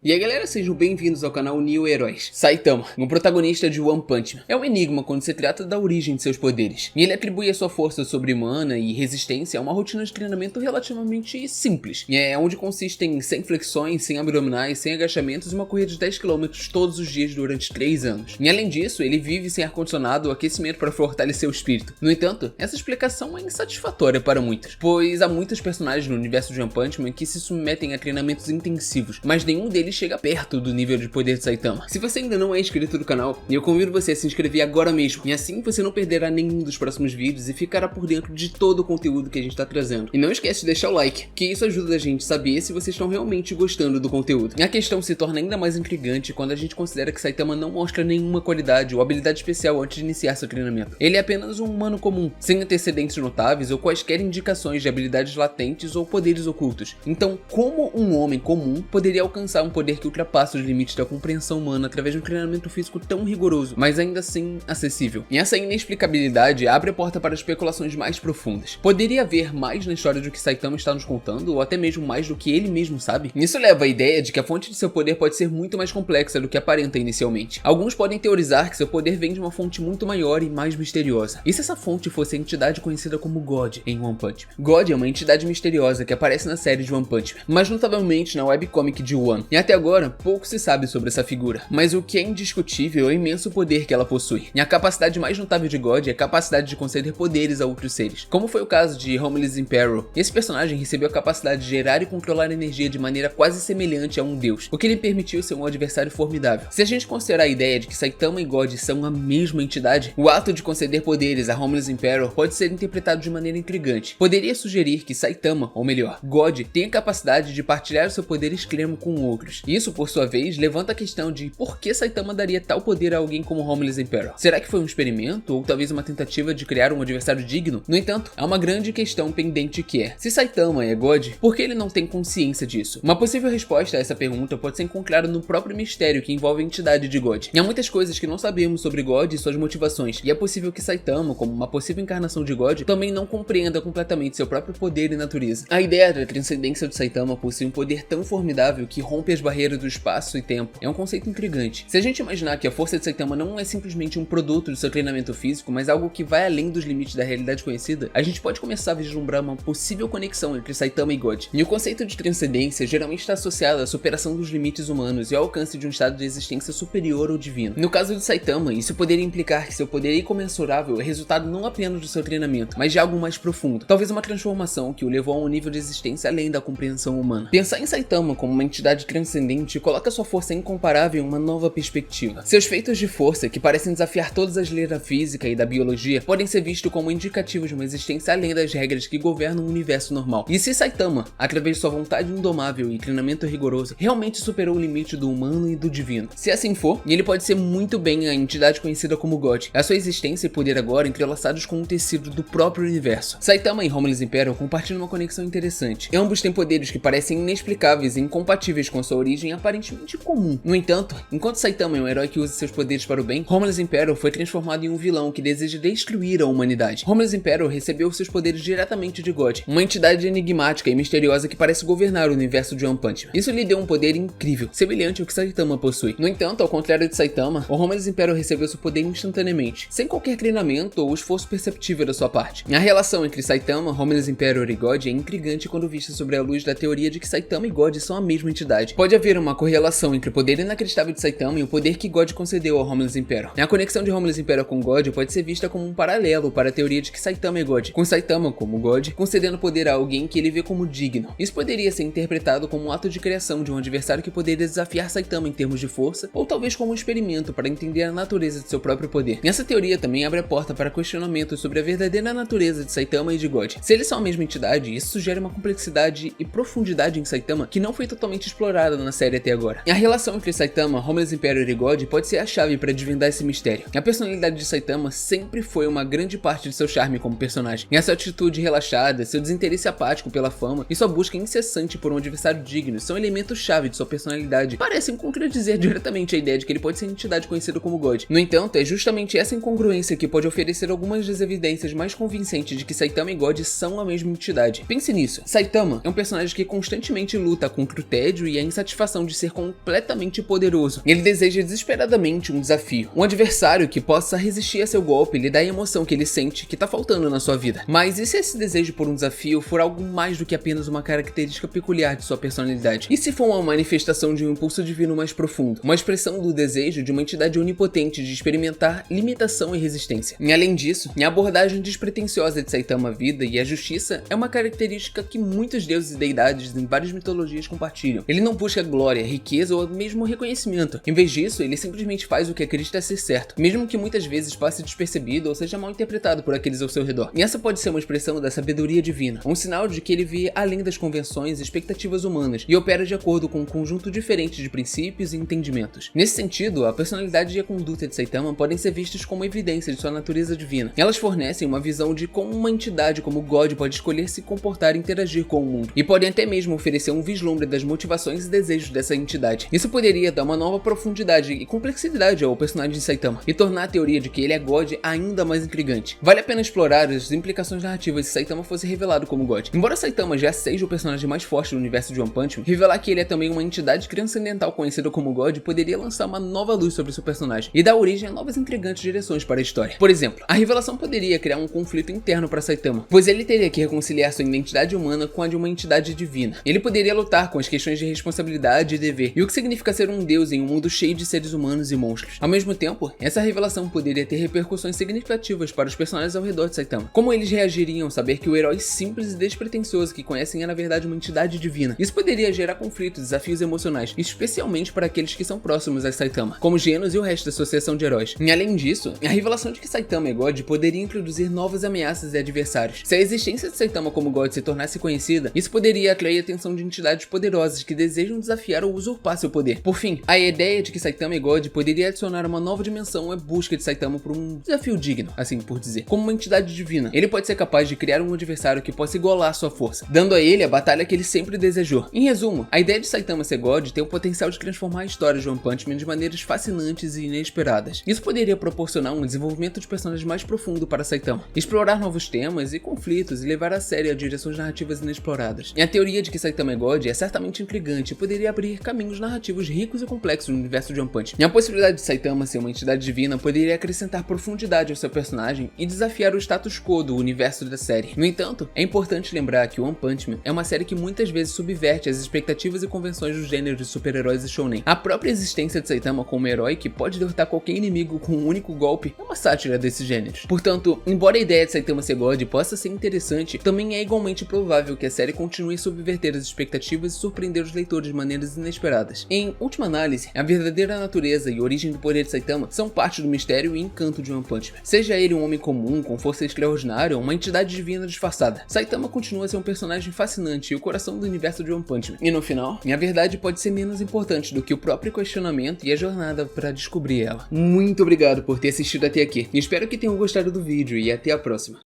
E aí galera, sejam bem-vindos ao canal New Heróis. Saitama, um protagonista de One Punch Man, é um enigma quando se trata da origem de seus poderes. E ele atribui a sua força sobre-humana e resistência a uma rotina de treinamento relativamente simples. Onde consiste em 100 flexões, 100 abdominais, 100 agachamentos e uma corrida de 10 km todos os dias durante 3 anos. E além disso, ele vive sem ar-condicionado ou aquecimento para fortalecer o espírito. No entanto, essa explicação é insatisfatória para muitos, pois há muitos personagens no universo de One Punch Man que se submetem a treinamentos intensivos, mas nenhum deles chega perto do nível de poder de Saitama. Se você ainda não é inscrito no canal, eu convido você a se inscrever agora mesmo, e assim você não perderá nenhum dos próximos vídeos e ficará por dentro de todo o conteúdo que a gente está trazendo. E não esquece de deixar o like, que isso ajuda a gente a saber se vocês estão realmente gostando do conteúdo. E a questão se torna ainda mais intrigante quando a gente considera que Saitama não mostra nenhuma qualidade ou habilidade especial antes de iniciar seu treinamento. Ele é apenas um humano comum, sem antecedentes notáveis ou quaisquer indicações de habilidades latentes ou poderes ocultos. Então, como um homem comum poderia alcançar um poder que ultrapassa os limites da compreensão humana através de um treinamento físico tão rigoroso, mas ainda assim acessível? E essa inexplicabilidade abre a porta para especulações mais profundas. Poderia haver mais na história do que Saitama está nos contando, ou até mesmo mais do que ele mesmo sabe? Isso leva à ideia de que a fonte de seu poder pode ser muito mais complexa do que aparenta inicialmente. Alguns podem teorizar que seu poder vem de uma fonte muito maior e mais misteriosa. E se essa fonte fosse a entidade conhecida como God em One Punch Man? God é uma entidade misteriosa que aparece na série de One Punch Man, mas notavelmente na webcomic de One. E até agora, pouco se sabe sobre essa figura, mas o que é indiscutível é o imenso poder que ela possui. E a capacidade mais notável de God é a capacidade de conceder poderes a outros seres, como foi o caso de Homeless Imperial. Esse personagem recebeu a capacidade de gerar e controlar energia de maneira quase semelhante a um deus, o que lhe permitiu ser um adversário formidável. Se a gente considerar a ideia de que Saitama e God são a mesma entidade, o ato de conceder poderes a Homeless Imperial pode ser interpretado de maneira intrigante. Poderia sugerir que Saitama, ou melhor, God, tem a capacidade de partilhar o seu poder extremo com outros. Isso, por sua vez, levanta a questão de por que Saitama daria tal poder a alguém como Homeless Imperial. Será que foi um experimento ou talvez uma tentativa de criar um adversário digno? No entanto, há uma grande questão pendente que é: se Saitama é God, por que ele não tem consciência disso? Uma possível resposta a essa pergunta pode ser encontrada no próprio mistério que envolve a entidade de God. E há muitas coisas que não sabemos sobre God e suas motivações, e é possível que Saitama, como uma possível encarnação de God, também não compreenda completamente seu próprio poder e natureza. A ideia da transcendência de Saitama possui um poder tão formidável que rompe as barreiras do espaço e tempo é um conceito intrigante. Se a gente imaginar que a força de Saitama não é simplesmente um produto do seu treinamento físico, mas algo que vai além dos limites da realidade conhecida, a gente pode começar a vislumbrar uma possível conexão entre Saitama e God. E o conceito de transcendência geralmente está associado à superação dos limites humanos e ao alcance de um estado de existência superior ou divino. No caso de Saitama, isso poderia implicar que seu poder incomensurável é resultado não apenas do seu treinamento, mas de algo mais profundo, talvez uma transformação que o levou a um nível de existência além da compreensão humana. Pensar em Saitama como uma entidade transcendente coloca sua força incomparável em uma nova perspectiva. Seus feitos de força, que parecem desafiar todas as leis da física e da biologia, podem ser vistos como indicativos de uma existência além das regras que governam o universo normal. E se Saitama, através de sua vontade indomável e treinamento rigoroso, realmente superou o limite do humano e do divino? Se assim for, ele pode ser muito bem a entidade conhecida como God. A sua existência e poder agora entrelaçados com um tecido do próprio universo. Saitama e Homeless Imperial compartilham uma conexão interessante. Ambos têm poderes que parecem inexplicáveis e incompatíveis com sua origem aparentemente comum. No entanto, enquanto Saitama é um herói que usa seus poderes para o bem, Homeless Imperial foi transformado em um vilão que deseja destruir a humanidade. Homeless Imperial recebeu seus poderes diretamente de God, uma entidade enigmática e misteriosa que parece governar o universo de One Punch Man. Isso lhe deu um poder incrível, semelhante ao que Saitama possui. No entanto, ao contrário de Saitama, o Homeless Imperial recebeu seu poder instantaneamente, sem qualquer treinamento ou esforço perceptível da sua parte. A relação entre Saitama, Homeless Imperial e God é intrigante quando vista sobre a luz da teoria de que Saitama e God são a mesma entidade. Pode haver uma correlação entre o poder inacreditável de Saitama e o poder que God concedeu ao Homeless Imperial. A conexão de Homeless Imperial com God pode ser vista como um paralelo para a teoria de que Saitama é God, com Saitama como God concedendo poder a alguém que ele vê como digno. Isso poderia ser interpretado como um ato de criação de um adversário que poderia desafiar Saitama em termos de força, ou talvez como um experimento para entender a natureza de seu próprio poder. E essa teoria também abre a porta para questionamentos sobre a verdadeira natureza de Saitama e de God. Se eles são a mesma entidade, isso sugere uma complexidade e profundidade em Saitama que não foi totalmente explorada na série até agora. E a relação entre Saitama, Homeless Imperial e God pode ser a chave para desvendar esse mistério. A personalidade de Saitama sempre foi uma grande parte de seu charme como personagem. E essa atitude relaxada, seu desinteresse apático pela fama e sua busca incessante por um adversário digno são elementos-chave de sua personalidade. Parecem contradizer diretamente a ideia de que ele pode ser entidade conhecida como God. No entanto, é justamente essa incongruência que pode oferecer algumas das evidências mais convincentes de que Saitama e God são a mesma entidade. Pense nisso. Saitama é um personagem que constantemente luta contra o tédio e a insatisfação satisfação de ser completamente poderoso. Ele deseja desesperadamente um desafio, um adversário que possa resistir a seu golpe e lhe dar a emoção que ele sente que tá faltando na sua vida. Mas e se esse desejo por um desafio for algo mais do que apenas uma característica peculiar de sua personalidade? E se for uma manifestação de um impulso divino mais profundo, uma expressão do desejo de uma entidade onipotente de experimentar limitação e resistência? E além disso, a abordagem despretensiosa de Saitama à vida e à justiça é uma característica que muitos deuses e deidades em várias mitologias compartilham. Ele não busca glória, riqueza ou mesmo reconhecimento. Em vez disso, ele simplesmente faz o que acredita ser certo, mesmo que muitas vezes passe despercebido ou seja mal interpretado por aqueles ao seu redor. E essa pode ser uma expressão da sabedoria divina, um sinal de que ele vê além das convenções e expectativas humanas e opera de acordo com um conjunto diferente de princípios e entendimentos. Nesse sentido, a personalidade e a conduta de Saitama podem ser vistas como evidência de sua natureza divina. Elas fornecem uma visão de como uma entidade como God pode escolher se comportar e interagir com o mundo, e podem até mesmo oferecer um vislumbre das motivações e desejos dessa entidade. Isso poderia dar uma nova profundidade e complexidade ao personagem de Saitama, e tornar a teoria de que ele é God ainda mais intrigante. Vale a pena explorar as implicações narrativas se Saitama fosse revelado como God. Embora Saitama já seja o personagem mais forte do universo de One Punch Man, revelar que ele é também uma entidade transcendental conhecida como God poderia lançar uma nova luz sobre seu personagem e dar origem a novas intrigantes direções para a história. Por exemplo, a revelação poderia criar um conflito interno para Saitama, pois ele teria que reconciliar sua identidade humana com a de uma entidade divina. Ele poderia lutar com as questões de responsabilidade e dever, e o que significa ser um deus em um mundo cheio de seres humanos e monstros. Ao mesmo tempo, essa revelação poderia ter repercussões significativas para os personagens ao redor de Saitama. Como eles reagiriam ao saber que o herói simples e despretensioso que conhecem é na verdade uma entidade divina? Isso poderia gerar conflitos e desafios emocionais, especialmente para aqueles que são próximos a Saitama, como Genos e o resto da associação de heróis. E além disso, a revelação de que Saitama é God poderia introduzir novas ameaças e adversários. Se a existência de Saitama como God se tornasse conhecida, isso poderia atrair a atenção de entidades poderosas que desejam desafiar ou usurpar seu poder. Por fim, a ideia de que Saitama é God poderia adicionar uma nova dimensão à busca de Saitama por um desafio digno, assim por dizer. Como uma entidade divina, ele pode ser capaz de criar um adversário que possa igualar sua força, dando a ele a batalha que ele sempre desejou. Em resumo, a ideia de Saitama ser God tem o potencial de transformar a história de One Punch Man de maneiras fascinantes e inesperadas. Isso poderia proporcionar um desenvolvimento de personagens mais profundo para Saitama, explorar novos temas e conflitos e levar a sério a direções narrativas inexploradas. E a teoria de que Saitama é God é certamente intrigante e poderia abrir caminhos narrativos ricos e complexos no universo de One Punch Man. E a possibilidade de Saitama ser uma entidade divina poderia acrescentar profundidade ao seu personagem e desafiar o status quo do universo da série. No entanto, é importante lembrar que One Punch Man é uma série que muitas vezes subverte as expectativas e convenções do gênero de super-heróis e shounen. A própria existência de Saitama como herói que pode derrotar qualquer inimigo com um único golpe é uma sátira desses gêneros. Portanto, embora a ideia de Saitama ser God possa ser interessante, também é igualmente provável que a série continue a subverter as expectativas e surpreender os leitores de maneiras inesperadas. Em última análise, a verdadeira natureza e origem do poder de Saitama são parte do mistério e encanto de One Punch Man. Seja ele um homem comum, com força extraordinária ou uma entidade divina disfarçada, Saitama continua a ser um personagem fascinante e o coração do universo de One Punch Man. E no final, a verdade pode ser menos importante do que o próprio questionamento e a jornada para descobrir ela. Muito obrigado por ter assistido até aqui. Espero que tenham gostado do vídeo e até a próxima.